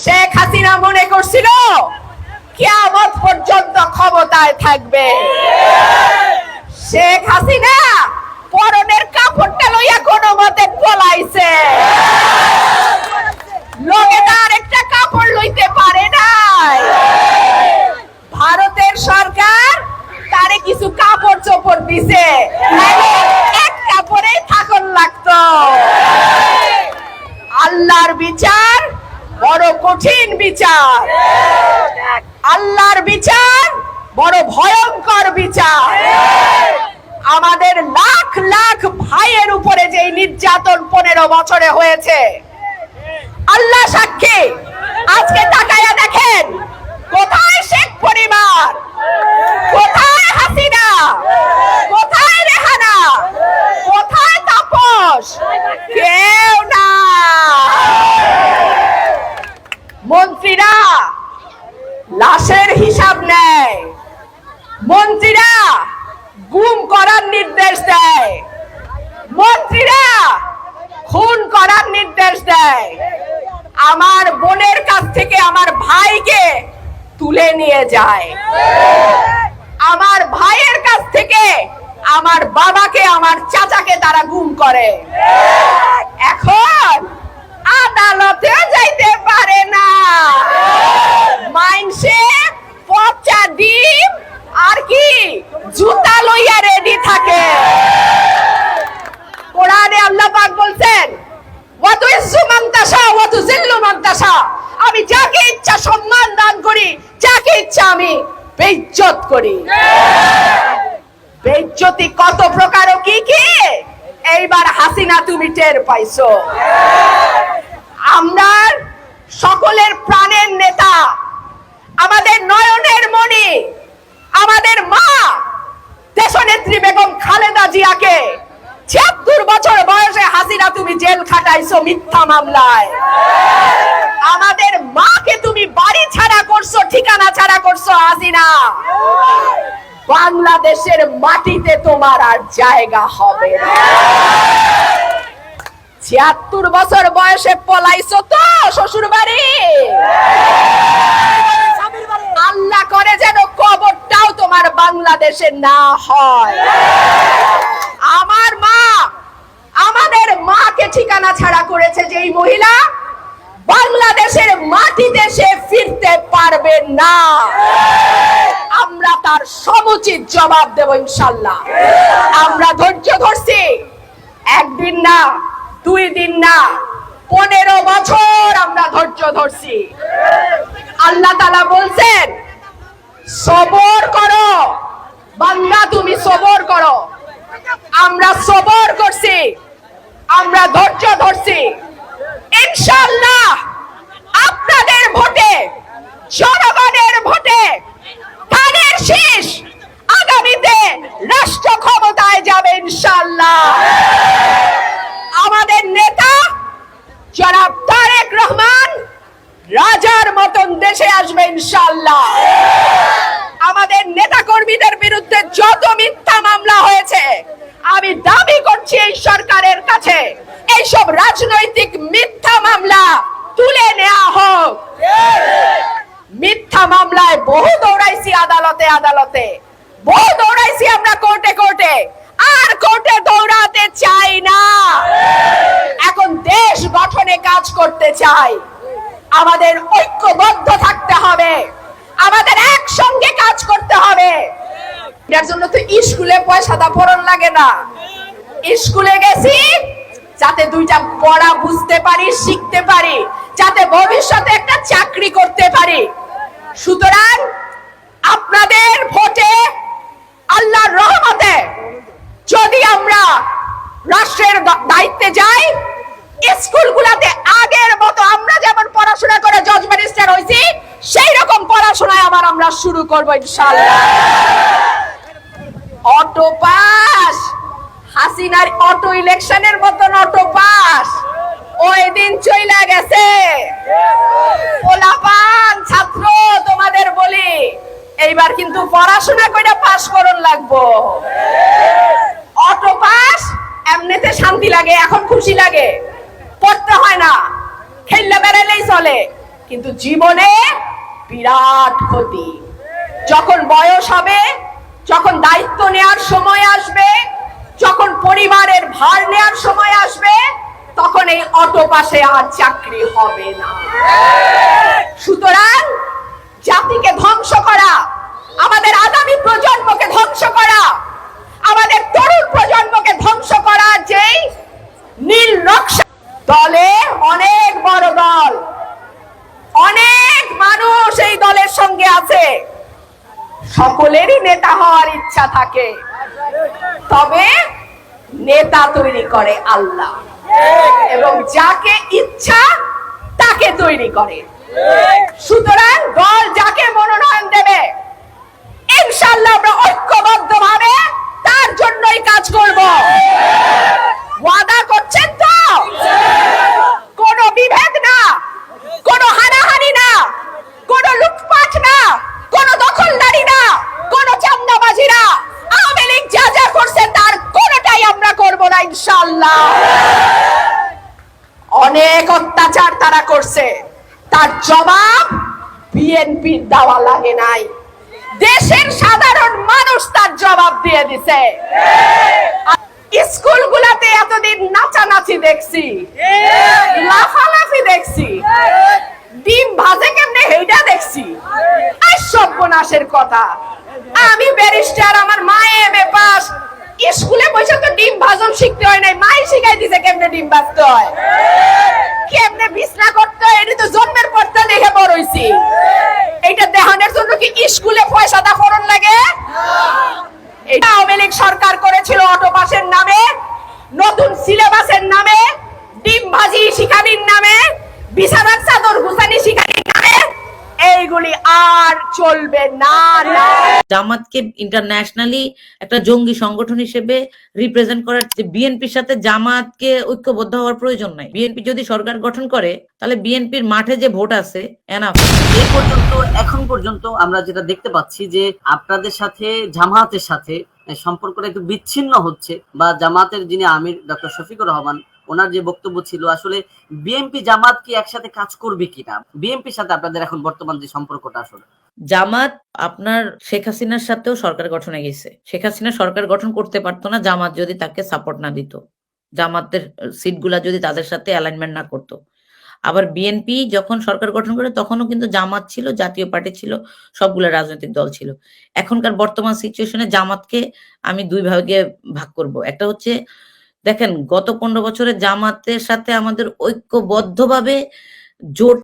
শেখ হাসিনা মনে করছিল কিয়ামত পর্যন্ত ক্ষমতায় থাকবে। শেখ হাসিনা পরনের কাপড়টা লইয়া কোনো মতে পলাইছে। লোকে তার একটা কাপড় লইতে পারে নাই। ভারতের সরকার তারে কিছু কাপড় চোপড় দিছে, এক কাপড়ে থাকন লাগতো। আল্লাহর বিচার বড় কঠিন বিচার, আল্লাহর বিচার বড় ভয়ঙ্কর বিচার। আমাদের লাখ লাখ ভাইয়ের উপরে যে নির্যাতন 15 বছরে হয়েছে, আল্লাহ সাক্ষী। আজকে তাকায়া দেখেন, কোথায় শেখ পরিবার, কোথায় হাসিনা, কোথায় রেহানা, কোথায় তাপস? কেউ না। মন্ত্রীরা লাশের হিসাব নেয়, মন্ত্রীরা গুম করার নির্দেশ দেয়, মন্ত্রীরা খুন করার নির্দেশ দেয়। আমার বোনের কাছ থেকে আমার ভাইকে তুলে নিয়ে যায়, আমার ভাইয়ের কাছ থেকে আমার বাবাকে, আমার চাচাকে তারা গুম করে। এখন আদালতেও যাইতে পারে না। মাইনসে পচা ডিম আর কি জুতা লইয়া রেডি থাকে। কোরআনে আল্লাহ পাক বলছেন, ওয়া তুইজ্জু মান তাশা ওয়া তুযিল্লু মান তাশা। আমি যাকে ইচ্ছা সম্মান দান করি, যাকে ইচ্ছা আমি বেইজ্জত করি। বেইজ্জতি কত প্রকার ও কি কি এইবার হাসিনা তুমি টের পাইছো। আমরা সকলের প্রাণের নেতা, আমাদের নয়নের মণি, আমাদের মা দেশনেত্রী বেগম খালেদা জিয়াকে ৭৬ বছর বয়সে হাসিনা তুমি জেল খাটাইছো মিথ্যা মামলায়। আমাদের মাকে তুমি বাড়ি ছাড়া করছো, ঠিকানা ছাড়া করছো হাসিনা। বাংলাদেশের মাটিতে তোমার আর জায়গা হবে না। ৭৬ বছর বয়সে পলাইছো তো শ্বশুর বাড়ি। আল্লাহ করে যেন কবরটাও তোমার বাংলাদেশে না হয়। আমার মা, আমাদের মাকে ঠিকানা ছাড়া করেছে যে এই মহিলা, বাংলাদেশের মাটিতে সে ফিরতে পারবে না। আমরা তার সমুচিত জবাব দেব ইনশাআল্লাহ। আমরা ধৈর্য ধরছি, একদিন না, 2 দিন না, 15 বছর আমরা ধৈর্য ধরছি। আল্লাহ তাআলা বলছেন, সবর করো বান্দা, তুমি সবর করো। আমরা সবর করছি, আমরা ধৈর্য ধরছি। ইনশাআল্লাহ আপনাদের ভোটে, জনগণের ভোটে ধানের শীষ আগামীতে রাষ্ট্র ক্ষমতায় যাবে ইনশাআল্লাহ। আমাদের নেতা জনাব তারেক রহমান রাজার মতন দেশে আসবে ইনশাআল্লাহ। আমাদের নেতা কর্মীদের বিরুদ্ধে যত মিথ্যা মামলা হয়েছে, আমি দাবি করছি এই সরকারের কাছে এইসব রাজনৈতিক মিথ্যা মামলা তুলে নেওয়া হোক। মিথ্যা মামলায় বহু দৌড়াইছি আদালতে আদালতে, বহু দৌড়াইছি আমরা কোর্টে কোর্টে, আর কোর্টে দৌড়াতে চাই না। এখন দেশ গঠনে কাজ করতে চাই। আমাদের ঐক্যবদ্ধ থাকতে হবে, আমাদের একসঙ্গে কাজ করতে হবে। এর জন্য তো স্কুলে পয়সাটা পড়ন লাগে না। স্কুলে গেছি যাতে 2টা পড়া বুঝতে পারি, শিখতে পারি, যাতে ভবিষ্যতে একটা চাকরি করতে পারি। সুতরাং আপনাদের ভোটে আল্লাহর রহমতে যদি আমরা রাষ্ট্রের দায়িত্বে যাই, স্কুলগুলোতে আগের মতো আমরা যেমন পড়াশোনা করে জজ ব্যারিস্টার হইছি, সেই রকম পড়াশোনায় আবার আমরা শুরু করব ইনশাআল্লাহ। অটো পাস, হাসিনার অটো ইলেকশনের মতন অটো পাস ওই দিন চইলা গেছে। পোলাপান ছাত্র তোমাদের বলি, এইবার কিন্তু পড়াশোনা কইরা পাস করন লাগবো। অটো পাস এমনিতে শান্তি লাগে, এখন খুশি লাগে, পড়তে হয় না, খেললে বেড়ালেই চলে, কিন্তু জীবনে বিরাট ক্ষতি। যখন বয়স হবে, যখন দায়িত্ব নেওয়ার সময় আসবে, যখন পরিবারের ভার নেওয়ার সময় আসবে, তখন এই অটো পাশে আর চাকরি হবে না। সুতরাং জাতিকে ধ্বংস করা, আমাদের আগামী প্রজন্মকে ধ্বংস করা, আমাদের তরুণ প্রজন্মকে ধ্বংস করা যেই নীল নকশা, দলে অনেক বড় দল, অনেক মানুষ এই দলের সঙ্গে আছে, সকলেরই নেতা হওয়ার ইচ্ছা থাকে, তবে নেতা তৈরি করে আল্লাহ, এবং যাকে ইচ্ছা তাকে তৈরি করে। সুতরাং দল যাকে মনোনয়ন দেবে, ইনশাআল্লাহ আমরা ঐক্যবদ্ধ ভাবে তার জন্যই কাজ করব। ওয়াদা করছেন তো? কোনো বিভেদ না, কোনো হানাহানি না, কোনো লুটপাট না, কোনো দখলদারি না, কোনো চাঁদাবাজি না। আওয়ামী লীগ যা যা করছে তার কোনোটাই আমরা করব না ইনশাআল্লাহ। অনেক অত্যাচার তারা করছে, তার জবাব বিএনপির দেওয়া লাগে নাই, দেশের সাধারণ মানুষ তার জবাব দিয়ে দিছে। স্কুলগুলোতে এতদিন নাচানাচি দেখছি, লাফালাফি দেখছি, ডিম ভাজে কেমনে হেইটা দেখছি, আর সর্বনাশের কথা। আমি ব্যারিস্টার, আমার মা এমএ পাস, স্কুলে বসে তো ডিম ভাজন শিখতে হয় নাই, মাই শিখাই দিছে কেমনে ডিম ভাজতে হয়, কেমনে বিছনা করতে হয়, এটা তো জন্মের পর থেকে দেখে বড় হইছি। এইটা দেখানোর জন্য কি স্কুলে পয়সা দা ফরন লাগে? এটা আওয়ামী লীগ সরকার করেছিল অটো পাসের নামে, নতুন সিলেবাসের নামে, ডিম ভাজি শিখানির নামে, বিছানার চাদর গুছানি শিখানির নামে। এইগুলি আর চলবে না। জামাতকে ইন্টারন্যাশনালি একটা জঙ্গি সংগঠন হিসেবে রিপ্রেজেন্ট করার, যে বিএনপির সাথে জামাতকে ঐক্যবদ্ধ হওয়ার প্রয়োজন নাই। বিএনপি যদি সরকার গঠন করে তাহলে বিএনপির মাঠে যে ভোট আছে এনাফ। এই পর্যন্ত, এখন পর্যন্ত আমরা যেটা দেখতে পাচ্ছি যে আপনাদের সাথে জামাতের সাথে সম্পর্কটা একটু বিচ্ছিন্ন হচ্ছে, বা জামাতের যিনি আমির ডক্টর শফিকুর রহমান, ওনার যে বক্তব্য ছিল, আসলে বিএনপি জামাত কি একসাথে কাজ করবে কিনা, বিএনপির সাথে আপনাদের এখন বর্তমান যে সম্পর্কটা আসলে। জামাত আপনার শেখ হাসিনার সাথেও সরকার গঠনে গেছে, শেখ হাসিনা সরকার গঠন করতে পারতো না জামাত যদি তাকে সাপোর্ট না দিত, জামাতের সিটগুলা যদি তাদের সাথে অ্যালাইনমেন্ট না করতো। আবার বিএনপি যখন সরকার গঠন করে তখনও কিন্তু জামাত ছিল, জাতীয় পার্টি ছিল, সবগুলো রাজনৈতিক দল ছিল। এখনকার বর্তমান সিচুয়েশনে জামাতকে আমি দুই ভাগে ভাগ করব। একটা হচ্ছে, দেখেন গত 15 বছরে জামাতের সাথে আমাদের ঐক্যবদ্ধভাবে জোট